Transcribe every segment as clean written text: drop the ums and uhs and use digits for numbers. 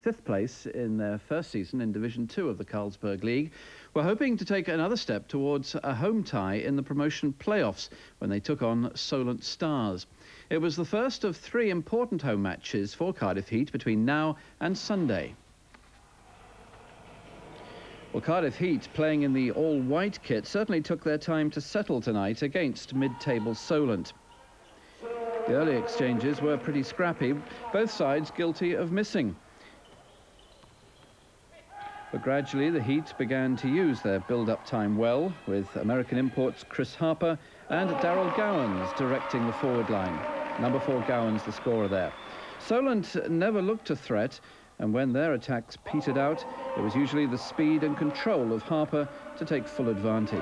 fifth place in their first season in Division 2 of the Carlsberg League, were hoping to take another step towards a home tie in the promotion playoffs when they took on Solent Stars. It was the first of 3 important home matches for Cardiff Heat between now and Sunday. Well, Cardiff Heat, playing in the all-white kit, certainly took their time to settle tonight against mid-table Solent. The early exchanges were pretty scrappy, both sides guilty of missing. But gradually the Heat began to use their build-up time well, with American imports Chris Harper and Daryl Gowans directing the forward line. Number 4 Gowans, the scorer there. Solent never looked a threat, and when their attacks petered out, it was usually the speed and control of Harper to take full advantage.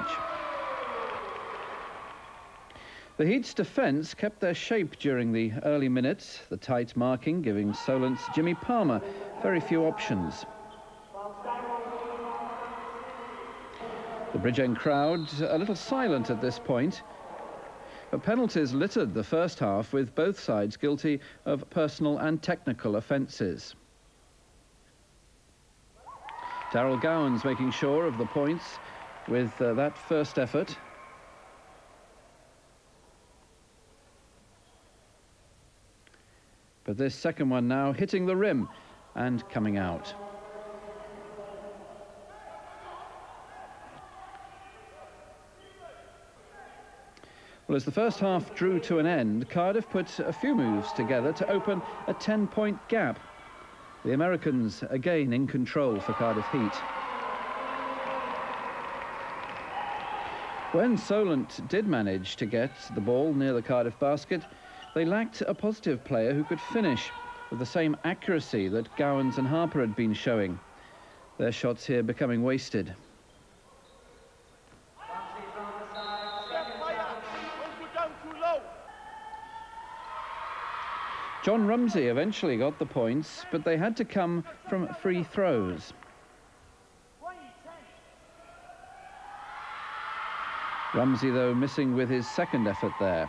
The Heat's defence kept their shape during the early minutes, the tight marking giving Solent's Jimmy Palmer very few options. The Bridgend crowd a little silent at this point, but penalties littered the first half, with both sides guilty of personal and technical offences. Daryl Gowans making sure of the points with that first effort. But this second one now hitting the rim and coming out. Well, as the first half drew to an end, Cardiff put a few moves together to open a 10-point gap. The Americans again in control for Cardiff Heat. When Solent did manage to get the ball near the Cardiff basket, they lacked a positive player who could finish with the same accuracy that Gowans and Harper had been showing. Their shots here becoming wasted. John Rumsey eventually got the points, but they had to come from free throws. Rumsey, though, missing with his second effort there.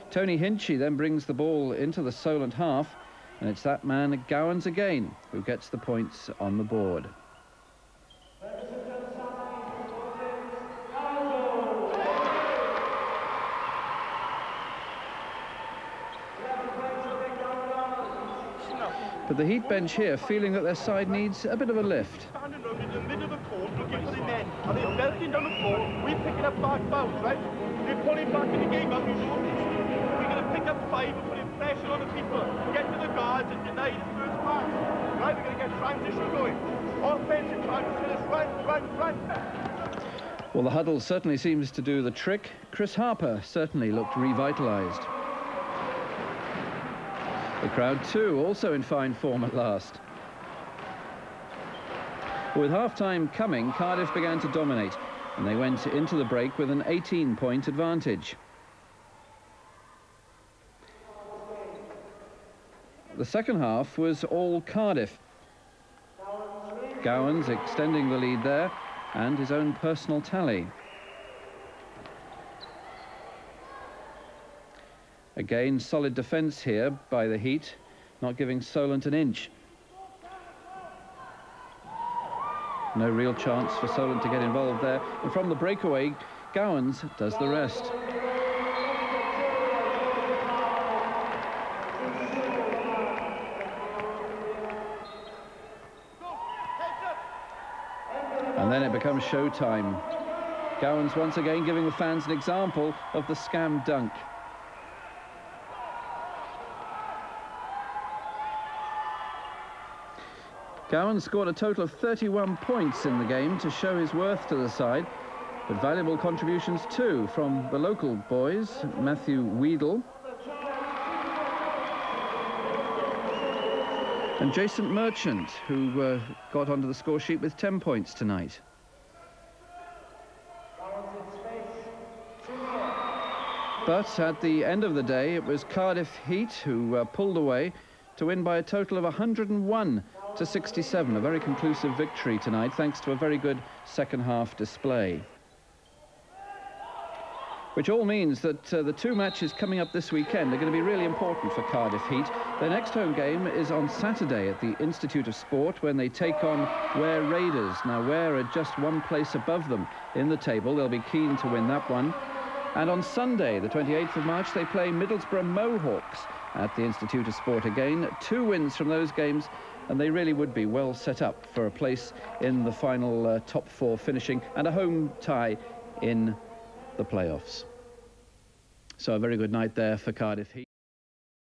Tony Hinchy then brings the ball into the Solent half, and it's that man, Gowans again, who gets the points on the board. But the Heat bench here feeling that their side needs a bit of a lift. Standing around in the middle of the court looking for the men, and they're belting down the floor. We're picking up back bounce, right? They're pulling back in the game up. We're going to pick up 5 and putting pressure on the people, get to the guards and deny the first pass. Right, we're going to get transition going. Offensive transition, run. Well, the huddle certainly seems to do the trick. Chris Harper certainly looked revitalised. The crowd, too, also in fine form at last. With half-time coming, Cardiff began to dominate, and they went into the break with an 18-point advantage. The second half was all Cardiff. Gowans extending the lead there, and his own personal tally. Again, solid defence here by the Heat, not giving Solent an inch. No real chance for Solent to get involved there. And from the breakaway, Gowans does the rest. And then it becomes showtime. Gowans once again giving the fans an example of the scam dunk. Gowans scored a total of 31 points in the game to show his worth to the side, but valuable contributions too from the local boys, Matthew Weedle and Jason Merchant, who got onto the score sheet with 10 points tonight. But at the end of the day, it was Cardiff Heat who pulled away to win by a total of 101 to 67, a very conclusive victory tonight, thanks to a very good second half display. Which all means that the two matches coming up this weekend are going to be really important for Cardiff Heat. Their next home game is on Saturday at the Institute of Sport when they take on Ware Raiders. Now, Ware are just one place above them in the table. They'll be keen to win that one. And on Sunday, the 28th of March, they play Middlesbrough Mohawks at the Institute of Sport again. 2 wins from those games, and they really would be well set up for a place in the final top 4 finishing and a home tie in the playoffs. So a very good night there for Cardiff Heat.